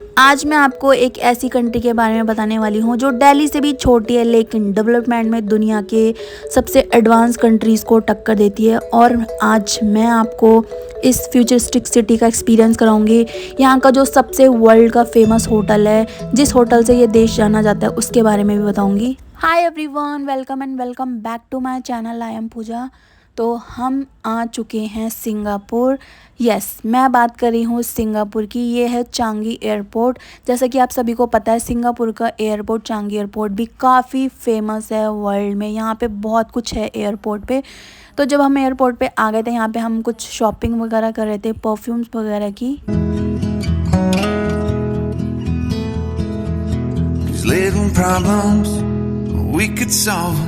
आज मैं आपको एक ऐसी कंट्री के बारे में बताने वाली हूँ जो दिल्ली से भी छोटी है लेकिन डेवलपमेंट में दुनिया के सबसे एडवांस कंट्रीज़ को टक्कर देती है। और आज मैं आपको इस फ्यूचरिस्टिक सिटी का एक्सपीरियंस कराऊंगी। यहाँ का जो सबसे वर्ल्ड का फेमस होटल है, जिस होटल से ये देश जाना जाता है, उसके बारे में भी बताऊंगी। Hi everyone, welcome and welcome back to my channel. I am Pooja. तो हम आ चुके हैं सिंगापुर। यस, मैं बात कर रही हूँ सिंगापुर की। ये है चांगी एयरपोर्ट। जैसा कि आप सभी को पता है, सिंगापुर का एयरपोर्ट चांगी एयरपोर्ट भी काफ़ी फेमस है वर्ल्ड में। यहाँ पे बहुत कुछ है एयरपोर्ट पे। तो जब हम एयरपोर्ट पे आ गए थे, यहाँ पे हम कुछ शॉपिंग वगैरह कर रहे थे, परफ्यूम्स वगैरह की। Little problems we could solve.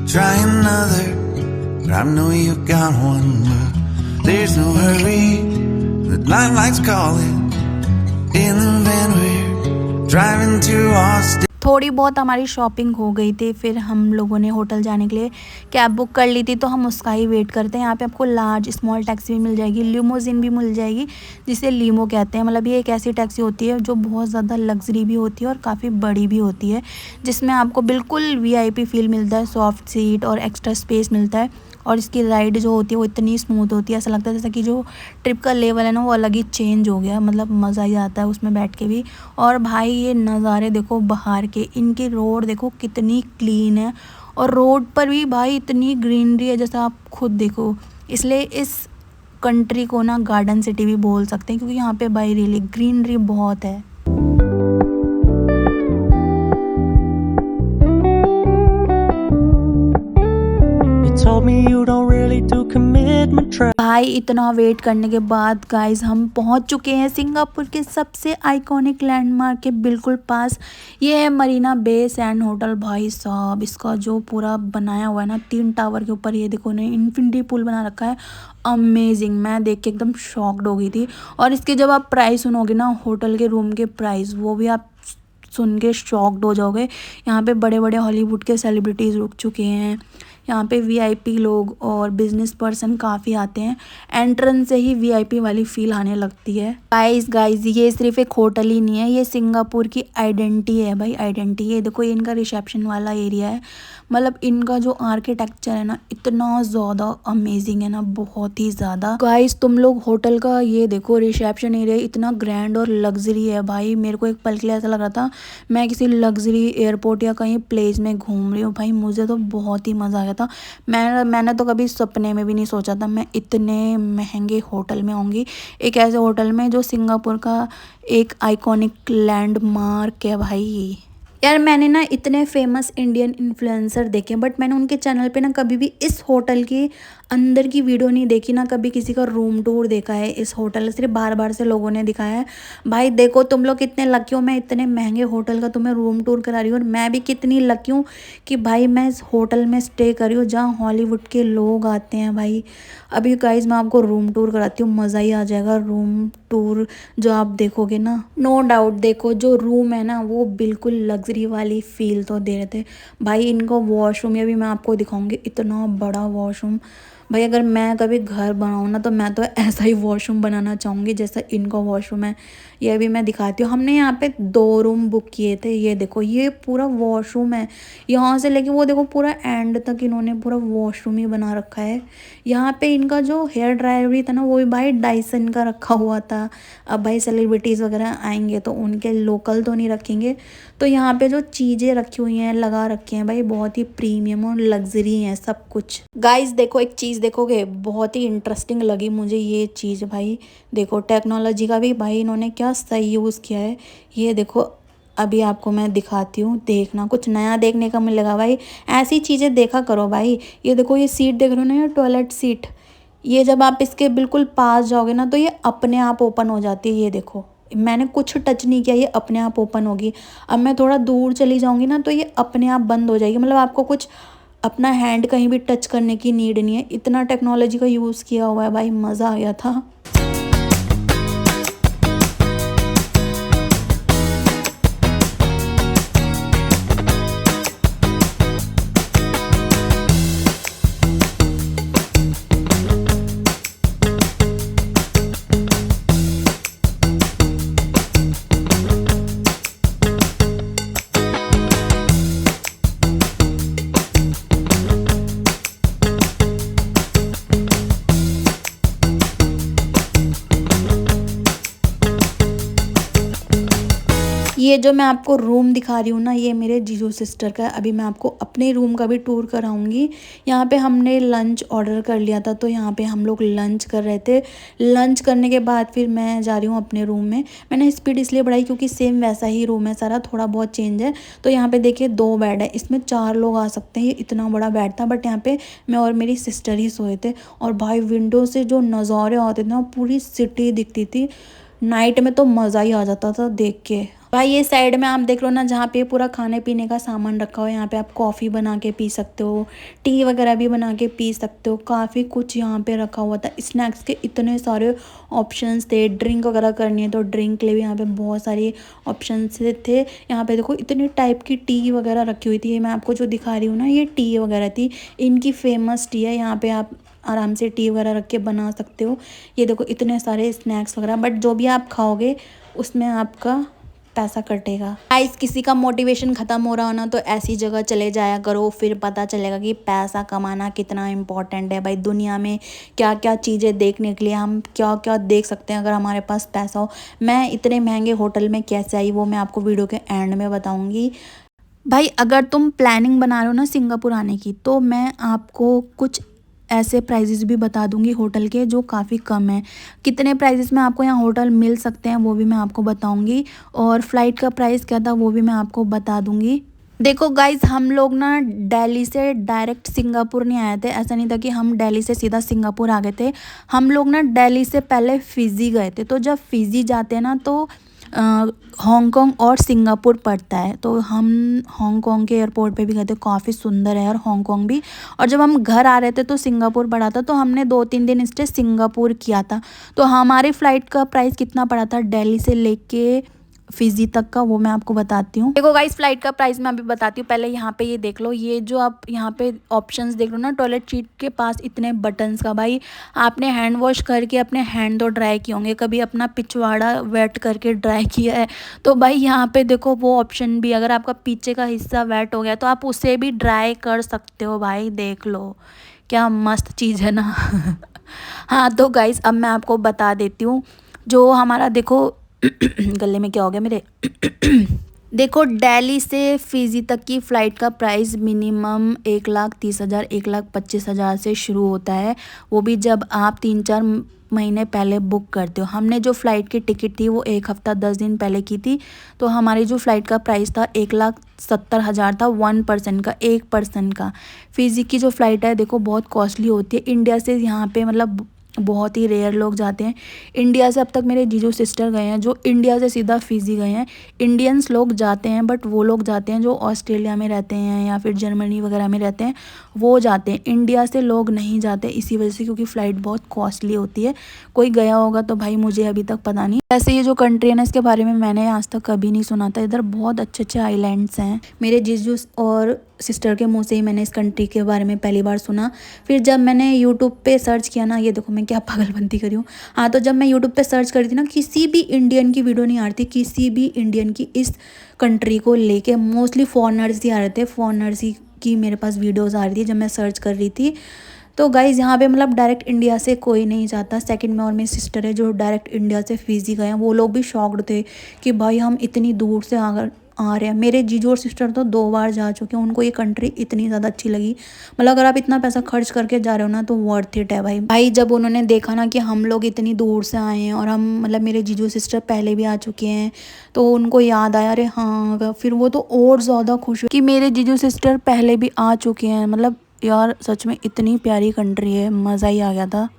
Try another, but I know you got one more. There's no hurry, the limelights calling. In the van we're driving to Austin. थोड़ी बहुत हमारी शॉपिंग हो गई थी, फिर हम लोगों ने होटल जाने के लिए कैब बुक कर ली थी, तो हम उसका ही वेट करते हैं। यहाँ पे आपको लार्ज स्मॉल टैक्सी भी मिल जाएगी, लिमोजिन भी मिल जाएगी, जिसे लीमो कहते हैं। मतलब ये एक ऐसी टैक्सी होती है जो बहुत ज़्यादा लग्जरी भी होती है और काफ़ी बड़ी भी होती है, जिसमें आपको बिल्कुल वीआईपी फील मिलता है, सॉफ्ट सीट और एक्स्ट्रा स्पेस मिलता है। और इसकी राइड जो होती है वो इतनी स्मूथ होती है, ऐसा लगता है जैसा कि जो ट्रिप का लेवल है ना, वो अलग ही चेंज हो गया। मतलब मज़ा ही आता है उसमें बैठ के भी। और भाई ये नज़ारे देखो बाहर के, इनकी रोड देखो कितनी क्लीन है, और रोड पर भी भाई इतनी ग्रीनरी है, जैसा आप खुद देखो। इसलिए इस कंट्री को ना गार्डन सिटी भी बोल सकते हैं, क्योंकि यहाँ पे भाई रियली ग्रीनरी बहुत है। Told me you don't really do commitment trap. भाई इतना वेट करने के बाद गाइस हम पहुंच चुके हैं सिंगापुर के सबसे आइकॉनिक लैंडमार्क के बिल्कुल पास। ये है मरीना बे सैंड होटल। भाई साहब, इसका जो पूरा बनाया हुआ है ना 3 टावर के ऊपर, ये देखो ने इन्फिनिटी पूल बना रखा है। अमेजिंग, मैं देख के एकदम शॉक्ड हो गई थी। और इसके जब आप प्राइस सुनोगे ना, होटल के रूम के प्राइस, वो भी आप सुन के शॉक्ड हो जाओगे। यहाँ पे बड़े बड़े हॉलीवुड के सेलिब्रिटीज़ रुक चुके हैं। यहाँ पे वीआईपी लोग और बिजनेस पर्सन काफ़ी आते हैं। एंट्रेंस से ही वीआईपी वाली फील आने लगती है। गाइस ये सिर्फ एक होटल ही नहीं है, ये सिंगापुर की आइडेंटिटी है भाई, आइडेंटिटी। ये देखो, ये इनका रिसेप्शन वाला एरिया है। मतलब इनका जो आर्किटेक्चर है ना, इतना ज़्यादा अमेजिंग है ना, बहुत ही ज़्यादा। गाइस तुम लोग होटल का ये देखो, रिसेप्शन एरिया इतना ग्रैंड और लग्जरी है भाई। मेरे को एक पल के लिए ऐसा लग रहा था मैं किसी लग्जरी एयरपोर्ट या कहीं प्लेस में घूम रही हूँ। भाई मुझे तो बहुत ही मज़ा आया था। मैंने तो कभी सपने में भी नहीं सोचा था मैं इतने महंगे होटल में आऊँगी, एक ऐसे होटल में जो सिंगापुर का एक आइकॉनिक लैंडमार्क है भाई। यार मैंने ना इतने फेमस इंडियन इन्फ्लुएंसर देखे, बट मैंने उनके चैनल पे ना कभी भी इस होटल की अंदर की वीडियो नहीं देखी, ना कभी किसी का रूम टूर देखा है इस होटल। सिर्फ बार बार से लोगों ने दिखाया है। भाई देखो तुम लोग कितने लकी हो, मैं इतने महंगे होटल का तुम्हें रूम टूर करा रही हूँ। और मैं भी कितनी लकी हूँ कि भाई मैं इस होटल में स्टे करी हूँ जहाँ हॉलीवुड के लोग आते हैं भाई। अभी गाइज मैं आपको रूम टूर कराती हूँ, मज़ा ही आ जाएगा। रूम टूर जो आप देखोगे ना, नो डाउट, देखो जो रूम है ना वो बिल्कुल लग्जरी वाली फील तो दे रहे थे भाई। इनको वॉशरूम ये भी मैं आपको दिखाऊंगी, इतना बड़ा वॉशरूम। भाई अगर मैं कभी घर बनाऊँ ना, तो मैं तो ऐसा ही वॉशरूम बनाना चाहूँगी जैसा इनका वॉशरूम है। ये भी मैं दिखाती हूँ। हमने यहाँ पे 2 रूम बुक किए थे। ये देखो, ये पूरा वॉशरूम है, यहाँ से लेके वो देखो पूरा एंड तक इन्होंने पूरा वॉशरूम ही बना रखा है। यहाँ पे इनका जो हेयर ड्रायर भी था ना, वो भी भाई डाइसन का रखा हुआ था। अब भाई सेलिब्रिटीज़ वगैरह आएंगे तो उनके लोकल तो नहीं रखेंगे, तो यहाँ पे जो चीज़ें रखी हुई हैं, लगा रखी हैं भाई, बहुत ही प्रीमियम और लग्जरी हैं सब कुछ। गाइस देखो, एक चीज़ देखोगे, बहुत ही इंटरेस्टिंग लगी मुझे ये चीज़ भाई। देखो टेक्नोलॉजी का भी भाई इन्होंने क्या सही यूज़ किया है। ये देखो, अभी आपको मैं दिखाती हूँ, देखना कुछ नया देखने का मिलेगा भाई। ऐसी चीज़ें देखा करो भाई। ये देखो, ये सीट देख रहे हो ना, ये टॉयलेट सीट, ये जब आप इसके बिल्कुल पास जाओगे ना, तो ये अपने आप ओपन हो जाती है। ये देखो, मैंने कुछ टच नहीं किया, ये अपने आप ओपन होगी। अब मैं थोड़ा दूर चली जाऊंगी ना, तो ये अपने आप बंद हो जाएगी। मतलब आपको कुछ अपना हैंड कहीं भी टच करने की नीड नहीं है। इतना टेक्नोलॉजी का यूज़ किया हुआ है भाई, मज़ा आ गया था। ये जो मैं आपको रूम दिखा रही हूँ ना, ये मेरे जीजू सिस्टर का है। अभी मैं आपको अपने रूम का भी टूर कराऊंगी। यहाँ पे हमने लंच ऑर्डर कर लिया था, तो यहाँ पे हम लोग लंच कर रहे थे। लंच करने के बाद फिर मैं जा रही हूँ अपने रूम में। मैंने स्पीड इसलिए बढ़ाई क्योंकि सेम वैसा ही रूम है सारा, थोड़ा बहुत चेंज है। तो यहाँ पे देखिए 2 बेड है, इसमें 4 लोग आ सकते हैं। ये इतना बड़ा बेड था, बट यहाँ पे मैं और मेरी सिस्टर ही सोए थे। और भाई विंडो से जो नज़ारे आते थे ना, पूरी सिटी दिखती थी। नाइट में तो मज़ा ही आ जाता था देख के। भाई ये साइड में आप देख लो ना, जहाँ पे पूरा खाने पीने का सामान रखा हो। यहाँ पे आप कॉफ़ी बना के पी सकते हो, टी वगैरह भी बना के पी सकते हो। काफ़ी कुछ यहाँ पे रखा हुआ था। स्नैक्स के इतने सारे ऑप्शंस थे। ड्रिंक वगैरह करनी है तो ड्रिंक के लिए भी यहाँ पे बहुत सारे ऑप्शंस थे। यहाँ पे देखो इतनी टाइप की टी वगैरह रखी हुई थी। ये मैं आपको जो दिखा रही हूँ ना, ये टी वगैरह थी। इनकी फेमस टी है। यहाँ पे आप आराम से टी वगैरह रख के बना सकते हो। ये देखो इतने सारे स्नैक्स वगैरह, बट जो भी आप खाओगे उसमें आपका पैसा कटेगा। गाइस किसी का मोटिवेशन ख़त्म हो रहा हो ना, तो ऐसी जगह चले जाया करो, फिर पता चलेगा कि पैसा कमाना कितना इम्पोर्टेंट है। भाई दुनिया में क्या क्या चीज़ें देखने के लिए, हम क्या क्या देख सकते हैं अगर हमारे पास पैसा हो। मैं इतने महंगे होटल में कैसे आई, वो मैं आपको वीडियो के एंड में बताऊँगी। भाई अगर तुम प्लानिंग बना रहे हो ना सिंगापुर आने की, तो मैं आपको कुछ ऐसे प्राइजेस भी बता दूंगी होटल के जो काफ़ी कम है। कितने प्राइजेस में आपको यहाँ होटल मिल सकते हैं वो भी मैं आपको बताऊंगी। और फ्लाइट का प्राइस क्या था वो भी मैं आपको बता दूंगी। देखो गाइज, हम लोग ना दिल्ली से डायरेक्ट सिंगापुर नहीं आए थे। ऐसा नहीं था कि हम दिल्ली से सीधा सिंगापुर आ गए थे। हम लोग ना दिल्ली से पहले फ़िजी गए थे। तो जब फ़िजी जाते हैं ना, तो हांगकांग और सिंगापुर पड़ता है। तो हम हांगकांग के एयरपोर्ट पे भी गए थे। काफ़ी सुंदर है यार हांगकांग भी। और जब हम घर आ रहे थे तो सिंगापुर पड़ा था, तो हमने 2-3 दिन स्टे सिंगापुर किया था। तो हमारी फ़्लाइट का प्राइस कितना पड़ा था दिल्ली से लेके फ़िजी तक का, वो मैं आपको बताती हूँ। देखो गाइस, फ्लाइट का प्राइस मैं अभी बताती हूँ। पहले यहाँ पे ये देख लो, ये जो आप यहाँ पे ऑप्शंस देख लो ना, टॉयलेट सीट के पास इतने बटन्स का। भाई आपने हैंड वॉश करके अपने हैंड तो ड्राई किए होंगे, कभी अपना पिछवाड़ा वेट करके ड्राई किया है? तो भाई यहाँ पे देखो वो ऑप्शन भी, अगर आपका पीछे का हिस्सा वेट हो गया तो आप उसे भी ड्राई कर सकते हो। भाई देख लो क्या मस्त चीज़ है ना। हाँ तो गाइस, अब मैं आपको बता देती हूँ जो हमारा, देखो गले में क्या हो गया मेरे। देखो दिल्ली से फ़िजी तक की फ़्लाइट का प्राइस मिनिमम 1,30,000 1,25,000 से शुरू होता है। वो भी जब आप 3-4 महीने पहले बुक करते हो। हमने जो फ़्लाइट की टिकट थी वो 1 हफ़्ता 10 दिन पहले की थी। तो हमारी जो फ़्लाइट का प्राइस था 1,70,000 था, 1 पर्सन का, 1 पर्सन का। फ़िजी की जो फ़्लाइट है देखो बहुत कॉस्टली होती है। इंडिया से यहाँ पे मतलब बहुत ही रेयर लोग जाते हैं। इंडिया से अब तक मेरे जीजू सिस्टर गए हैं, जो इंडिया से सीधा फ़िजी गए हैं। इंडियंस लोग जाते हैं, बट वो लोग जाते हैं जो ऑस्ट्रेलिया में रहते हैं या फिर जर्मनी वगैरह में रहते हैं, वो जाते हैं। इंडिया से लोग नहीं जाते इसी वजह से, क्योंकि फ़्लाइट बहुत कॉस्टली होती है। कोई गया होगा तो भाई मुझे अभी तक पता नहीं। वैसे ये जो कंट्री है ना, इसके बारे में मैंने आज तक कभी नहीं सुना था। इधर बहुत अच्छे अच्छे आइलैंड्स हैं। मेरे जीजू और सिस्टर के मुंह से ही मैंने इस कंट्री के बारे में पहली बार सुना। फिर जब मैंने यूट्यूब पे सर्च किया ना, ये देखो मैं क्या पागलबंदी करी हूँ। हाँ तो जब मैं यूट्यूब पे सर्च करी थी ना, किसी भी इंडियन की वीडियो नहीं आ रही थी, किसी भी इंडियन की इस कंट्री को लेके। मोस्टली फॉरेनर्स ही आ रहे थे, फॉरेनर्स ही की मेरे पास वीडियोज़ आ रही थी जब मैं सर्च कर रही थी। तो गाइज़ यहाँ पे मतलब डायरेक्ट इंडिया से कोई नहीं जाता। सेकंड में और मेरी सिस्टर है जो डायरेक्ट इंडिया से फ़िजी गए हैं। वो लोग भी शॉक्ड थे कि भाई हम इतनी दूर से आ रहे हैं। मेरे जीजू और सिस्टर तो 2 बार जा चुके हैं, उनको ये कंट्री इतनी ज़्यादा अच्छी लगी। मतलब अगर आप इतना पैसा खर्च करके जा रहे हो ना, तो वर्थ इट है भाई। जब उन्होंने देखा ना कि हम लोग इतनी दूर से आए हैं, और हम मतलब मेरे जीजू सिस्टर पहले भी आ चुके हैं, तो उनको याद आया, अरे हाँ। फिर वो तो और ज़्यादा खुश हुए कि मेरे जीजू सिस्टर पहले भी आ चुके हैं। मतलब यार सच में इतनी प्यारी कंट्री है, मज़ा ही आ गया था।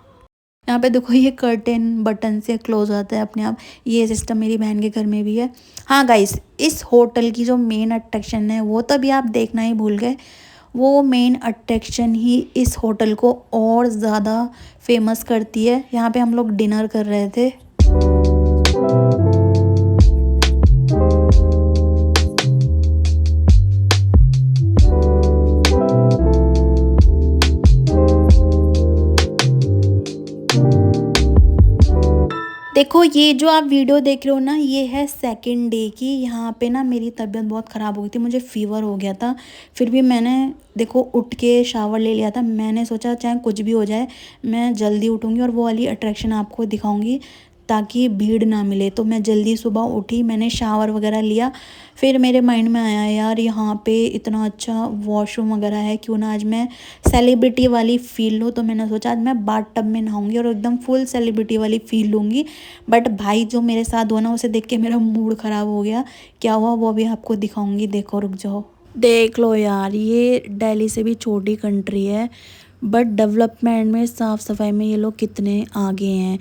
यहाँ पे देखो ये कर्टेन बटन से क्लोज होता है अपने आप। ये सिस्टम मेरी बहन के घर में भी है। हाँ गाइस, इस होटल की जो मेन अट्रैक्शन है वो तभी आप देखना ही भूल गए। वो मेन अट्रैक्शन ही इस होटल को और ज़्यादा फेमस करती है। यहाँ पे हम लोग डिनर कर रहे थे। देखो ये जो आप वीडियो देख रहे हो ना, ये है सेकंड डे की। यहाँ पे ना मेरी तबीयत बहुत ख़राब हो गई थी, मुझे फ़ीवर हो गया था। फिर भी मैंने देखो उठ के शावर ले लिया था। मैंने सोचा चाहे कुछ भी हो जाए मैं जल्दी उठूँगी और वो वाली अट्रैक्शन आपको दिखाऊँगी। ताकि भीड़ ना मिले। तो मैं जल्दी सुबह उठी, मैंने शावर वगैरह लिया, फिर मेरे माइंड में आया यार यहाँ पे इतना अच्छा वॉशरूम वगैरह है, क्यों ना आज मैं सेलिब्रिटी वाली फ़ील लूँ। तो मैंने सोचा आज मैं बाथ टब में नहाऊंगी और एकदम फुल सेलिब्रिटी वाली फ़ील लूँगी। बट भाई जो मेरे साथ हुआ ना, उसे देख के मेरा मूड ख़राब हो गया। क्या हुआ वो भी आपको दिखाऊंगी, देखो रुक जाओ। देख लो यार, ये दिल्ली से भी छोटी कंट्री है बट डेवलपमेंट में, साफ़ सफाई में ये लोग कितने आगे हैं।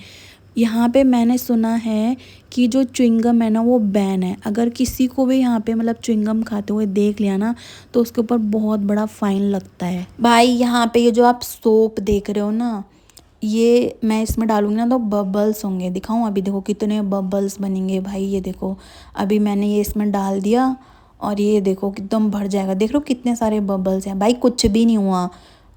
यहाँ पे मैंने सुना है कि जो च्युइंगम है ना वो बैन है। अगर किसी को भी यहाँ पे मतलब च्युइंगम खाते हुए देख लिया ना तो उसके ऊपर बहुत बड़ा फ़ाइन लगता है। भाई यहाँ पे ये जो आप सोप देख रहे हो ना, ये मैं इसमें डालूंगी ना तो बबल्स होंगे। दिखाऊं अभी, देखो कितने बबल्स बनेंगे भाई। ये देखो अभी मैंने ये इसमें डाल दिया और ये देखो एकदम भर जाएगा। देख रहे हो कितने सारे बबल्स हैं भाई, कुछ भी नहीं हुआ।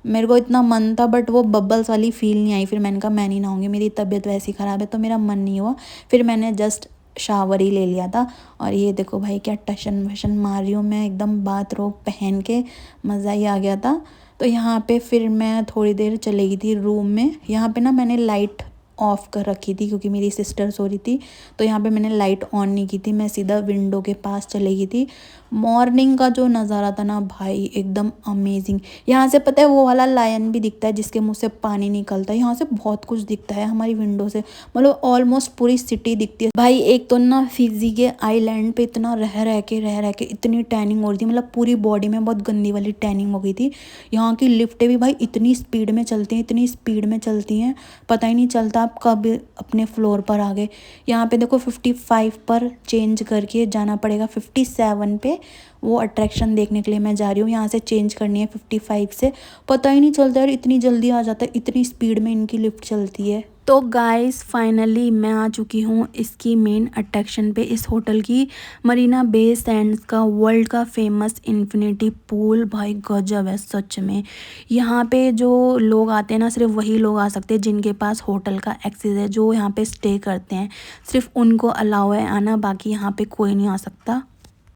मेरे को इतना मन था बट वो बबल्स वाली फ़ील नहीं आई। फिर मैंने कहा मैं नहीं नहाऊंगी, मेरी तबीयत वैसी ख़राब है तो मेरा मन नहीं हुआ। फिर मैंने जस्ट शावर ही ले लिया था। और ये देखो भाई क्या टशन वशन मार रही हूँ मैं एकदम बाथ रोब पहन के, मज़ा ही आ गया था। तो यहाँ पे फिर मैं थोड़ी देर चली गई थी रूम में। यहाँ पे ना मैंने लाइट ऑफ़ कर रखी थी क्योंकि मेरी सिस्टर सो रही थी। तो यहाँ पे मैंने लाइट ऑन नहीं की थी, मैं सीधा विंडो के पास चली गई थी। मॉर्निंग का जो नज़ारा था ना भाई एकदम अमेजिंग। यहाँ से पता है वो वाला लायन भी दिखता है जिसके मुंह से पानी निकलता है। यहाँ से बहुत कुछ दिखता है हमारी विंडो से, मतलब ऑलमोस्ट पूरी सिटी दिखती है भाई। एक तो ना फिजी के आइलैंड पे इतना रह रह के इतनी टैनिंग हो रही थी, मतलब पूरी बॉडी में बहुत गंदी वाली टैनिंग हो गई थी। यहाँ की लिफ्टें भी भाई इतनी स्पीड में चलती हैं, इतनी स्पीड में चलती हैं, पता ही नहीं चलता आप कब अपने फ्लोर पर आ गए। यहाँ पे देखो 55 पर चेंज करके जाना पड़ेगा 57 पे। वो अट्रैक्शन देखने के लिए मैं जा रही हूँ, यहाँ से चेंज करनी है 55 से। पता ही नहीं चलता यार, इतनी जल्दी आ जाता है, इतनी स्पीड में इनकी लिफ्ट चलती है। तो गाइस फाइनली मैं आ चुकी हूँ इसकी मेन अट्रैक्शन पे, इस होटल की, मरीना बे सैंड्स का वर्ल्ड का फेमस इन्फिनिटी पूल। भाई गजब है सच में। यहाँ पे जो लोग आते हैं ना, सिर्फ वही लोग आ सकते हैं जिनके पास होटल का एक्सेस है, जो यहाँ पे स्टे करते हैं, सिर्फ उनको अलाउ है आना, बाकी यहाँ पे कोई नहीं आ सकता।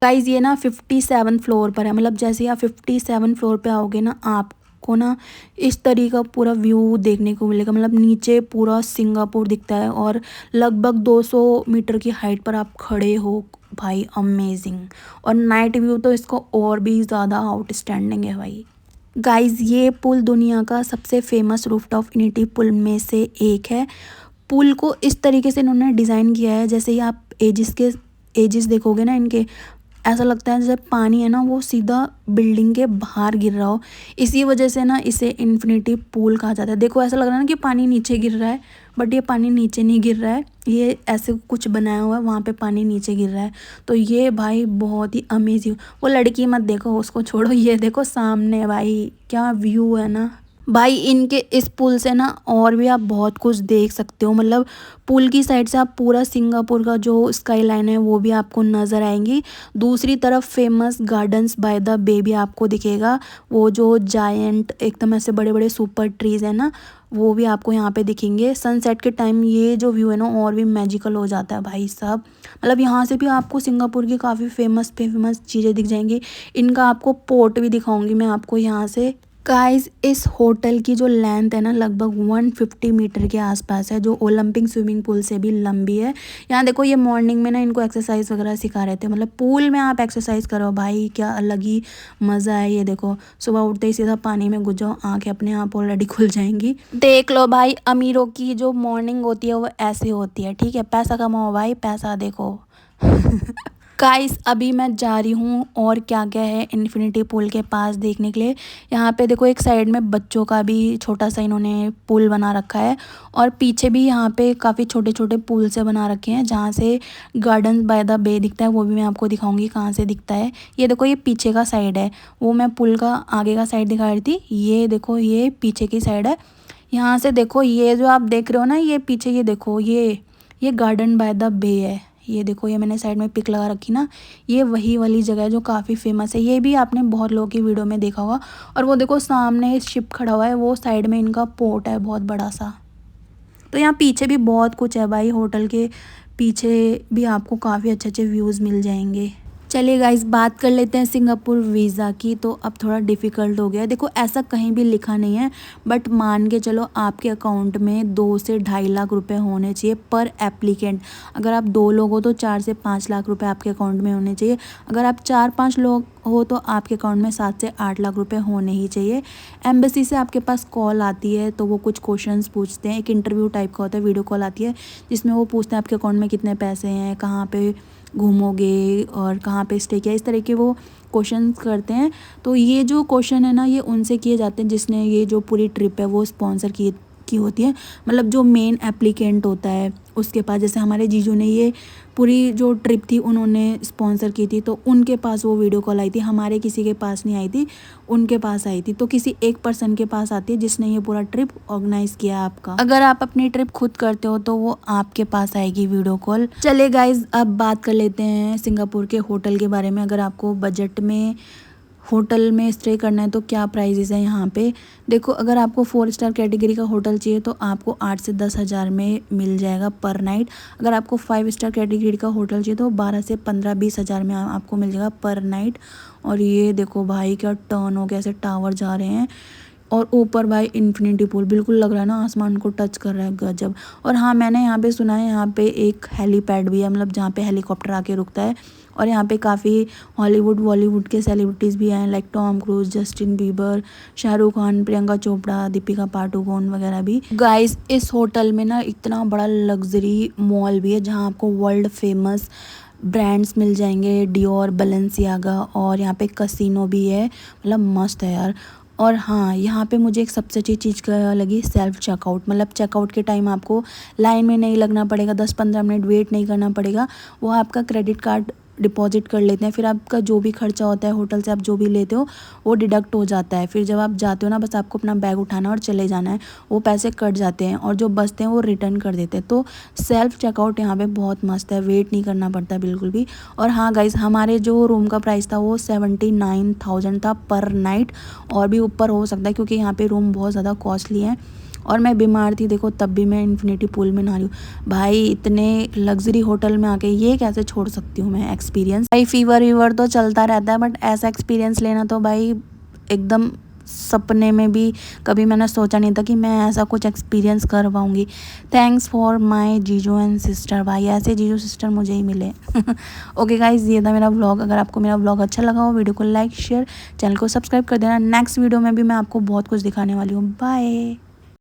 गाइज ये ना 57 फ्लोर पर है, मतलब जैसे आप 57 फ्लोर पे आओगे ना, आपको ना इस तरीके का पूरा व्यू देखने को मिलेगा। मतलब नीचे पूरा सिंगापुर दिखता है और लगभग 200 मीटर की हाइट पर आप खड़े हो भाई, अमेजिंग। और नाइट व्यू तो इसको और भी ज़्यादा आउटस्टैंडिंग है भाई। गाइज ये पुल दुनिया का सबसे फेमस रूफटॉप इन्फिनिटी पुल में से एक है। पुल को इस तरीके से इन्होंने डिज़ाइन किया है, जैसे ही आप एजिस देखोगे ना इनके, ऐसा लगता है जैसे पानी है ना वो सीधा बिल्डिंग के बाहर गिर रहा हो। इसी वजह से ना इसे इन्फिनिटी पूल कहा जाता है। देखो ऐसा लग रहा है ना कि पानी नीचे गिर रहा है, बट ये पानी नीचे नहीं गिर रहा है, ये ऐसे कुछ बनाया हुआ है, वहाँ पे पानी नीचे गिर रहा है। तो ये भाई बहुत ही अमेजिंग। वो लड़की मत देखो, उसको छोड़ो, ये देखो सामने भाई क्या व्यू है ना भाई। इनके इस पुल से ना और भी आप बहुत कुछ देख सकते हो। मतलब पुल की साइड से आप पूरा सिंगापुर का जो स्काई लाइन है वो भी आपको नज़र आएंगी। दूसरी तरफ फेमस गार्डन्स बाय द बे भी आपको दिखेगा। वो जो जायंट एकदम ऐसे बड़े बड़े सुपर ट्रीज़ है ना, वो भी आपको यहाँ पे दिखेंगे। सनसेट के टाइम ये जो व्यू है ना और भी मैजिकल हो जाता है भाई साहब। मतलब यहाँ से भी आपको सिंगापुर की काफ़ी फेमस चीज़ें दिख जाएंगी। इनका आपको पोर्ट भी दिखाऊंगी मैं आपको यहाँ से। गाइस इस होटल की जो लेंथ है ना लगभग 150 मीटर के आसपास है, जो ओलंपिक स्विमिंग पूल से भी लंबी है। यहाँ देखो ये मॉर्निंग में ना इनको एक्सरसाइज वगैरह सिखा रहे थे, मतलब पूल में आप एक्सरसाइज करो भाई, क्या अलग ही मज़ा है। ये देखो सुबह उठते ही सीधा पानी में घुस जाओ, आँखें अपने आप ऑलरेडी खुल जाएंगी। देख लो भाई अमीरों की जो मॉर्निंग होती है वो ऐसी होती है, ठीक है। पैसा कमाओ भाई, पैसा देखो। गाइस अभी मैं जा रही हूँ और क्या क्या है इन्फिनिटी पूल के पास देखने के लिए। यहाँ पे देखो एक साइड में बच्चों का भी छोटा सा इन्होंने पूल बना रखा है, और पीछे भी यहाँ पे काफ़ी छोटे छोटे पूल से बना रखे हैं जहाँ से गार्डन बाय द बे दिखता है। वो भी मैं आपको दिखाऊंगी कहाँ से दिखता है। ये देखो ये पीछे का साइड है, वो मैं पुल का आगे का साइड दिखा रही थी। ये देखो ये पीछे की साइड है। यहाँ से देखो ये जो आप देख रहे हो ना, ये पीछे ये देखो ये गार्डन बाय द बे है। ये देखो ये मैंने साइड में पिक लगा रखी ना, ये वही वाली जगह है जो काफ़ी फेमस है। ये भी आपने बहुत लोगों की वीडियो में देखा होगा। और वो देखो सामने शिप खड़ा हुआ है, वो साइड में इनका पोर्ट है बहुत बड़ा सा। तो यहाँ पीछे भी बहुत कुछ है भाई, होटल के पीछे भी आपको काफ़ी अच्छे अच्छे व्यूज़ मिल जाएंगे। चलिए गाइस, बात कर लेते हैं सिंगापुर वीज़ा की। तो अब थोड़ा डिफ़िकल्ट हो गया है। देखो, ऐसा कहीं भी लिखा नहीं है, बट मान के चलो आपके अकाउंट में 2 से 2.5 लाख रुपए होने चाहिए पर एप्लीकेंट। अगर आप 2 लोग हो तो 4 से 5 लाख रुपए आपके अकाउंट में होने चाहिए। अगर आप 4-5 लोग हो तो आपके अकाउंट में 7 से 8 लाख रुपए होने ही चाहिए। एम्बेसी से आपके पास कॉल आती है तो वो कुछ क्वेश्चंस पूछते हैं, एक इंटरव्यू टाइप का होता है, वीडियो कॉल आती है जिसमें वो पूछते हैं आपके अकाउंट में कितने पैसे हैं, कहाँ पे घूमोगे और कहाँ पे स्टे किया, इस तरह के वो क्वेश्चन करते हैं। तो ये जो क्वेश्चन है ना, ये उनसे किए जाते हैं जिसने ये जो पूरी ट्रिप है वो स्पॉन्सर की होती है। मतलब जो मेन एप्लीकेंट होता है उसके पास, जैसे हमारे जीजू ने ये पूरी जो ट्रिप थी उन्होंने स्पॉन्सर की थी तो उनके पास वो वीडियो कॉल आई थी। हमारे किसी के पास नहीं आई थी, उनके पास आई थी। तो किसी एक पर्सन के पास आती है जिसने ये पूरा ट्रिप ऑर्गेनाइज किया आपका। अगर आप अपनी ट्रिप खुद करते हो तो वो आपके पास आएगी वीडियो कॉल। चलिए गाइज, अब बात कर लेते हैं सिंगापुर के होटल के बारे में। अगर आपको बजट में होटल में स्टे करना है तो क्या प्राइजेज़ है यहाँ पे। देखो, अगर आपको 4 स्टार कैटेगरी का होटल चाहिए तो आपको 8 से 10 हज़ार में मिल जाएगा पर नाइट। अगर आपको 5 स्टार कैटेगरी का होटल चाहिए तो 12 से 15-20 हज़ार में आपको मिल जाएगा पर नाइट। और ये देखो भाई, क्या टर्न हो गया, ऐसे टावर जा रहे हैं और ऊपर भाई इन्फिनिटी पूल, बिल्कुल लग रहा है ना आसमान को टच कर रहा है, गजब। और हाँ, मैंने यहाँ पे सुना है यहाँ पे एक हेलीपैड भी है, मतलब जहाँ पे हेलीकॉप्टर आके रुकता है। और यहाँ पे काफ़ी हॉलीवुड बॉलीवुड के सेलिब्रिटीज़ भी आए हैं, like Tom cruise, Justin Bieber, Shahrukh Khan, Priyanka Chopra, Deepika Padukone वगैरह भी। गाइस, इस होटल में ना इतना बड़ा लग्जरी मॉल भी है जहाँ आपको वर्ल्ड फेमस ब्रांड्स मिल जाएंगे, डियोर, बैलेंसियागा, और यहाँ पे कसिनो भी है। मतलब मस्त है यार। और हाँ, यहाँ पे मुझे एक सबसे अच्छी चीज़ क्या लगी, सेल्फ चेकआउट। मतलब चेकआउट के टाइम आपको लाइन में नहीं लगना पड़ेगा, 10-15 मिनट वेट नहीं करना पड़ेगा। वो आपका क्रेडिट कार्ड डिपॉजिट कर लेते हैं, फिर आपका जो भी खर्चा होता है होटल से आप जो भी लेते हो वो डिडक्ट हो जाता है। फिर जब आप जाते हो ना, बस आपको अपना बैग उठाना और चले जाना है, वो पैसे कट जाते हैं और जो बचते हैं वो रिटर्न कर देते हैं। तो सेल्फ चेकआउट यहाँ पे बहुत मस्त है, वेट नहीं करना पड़ता बिल्कुल भी। और हाँ गाइज़, हमारे जो रूम का प्राइस था वो 79,000 था पर नाइट, और भी ऊपर हो सकता है क्योंकि यहाँ पे रूम बहुत ज़्यादा कॉस्टली हैं। और मैं बीमार थी, देखो तब भी मैं इन्फिनिटी पूल में नहा रही हूँ। भाई, इतने लग्जरी होटल में आके ये कैसे छोड़ सकती हूँ मैं एक्सपीरियंस। भाई, फीवर वीवर तो चलता रहता है बट ऐसा एक्सपीरियंस लेना तो भाई एकदम सपने में भी कभी मैंने सोचा नहीं था कि मैं ऐसा कुछ एक्सपीरियंस कर पाऊँगी। थैंक्स फॉर माय जीजू एंड सिस्टर। भाई, ऐसे जीजू सिस्टर मुझे ही मिले। ओके गाइज, ये था मेरा व्लॉग। अगर आपको मेरा व्लॉग अच्छा लगा हो, वीडियो को लाइक शेयर, चैनल को सब्सक्राइब कर देना। नेक्स्ट वीडियो में भी मैं आपको बहुत कुछ दिखाने वाली हूँ। बाय।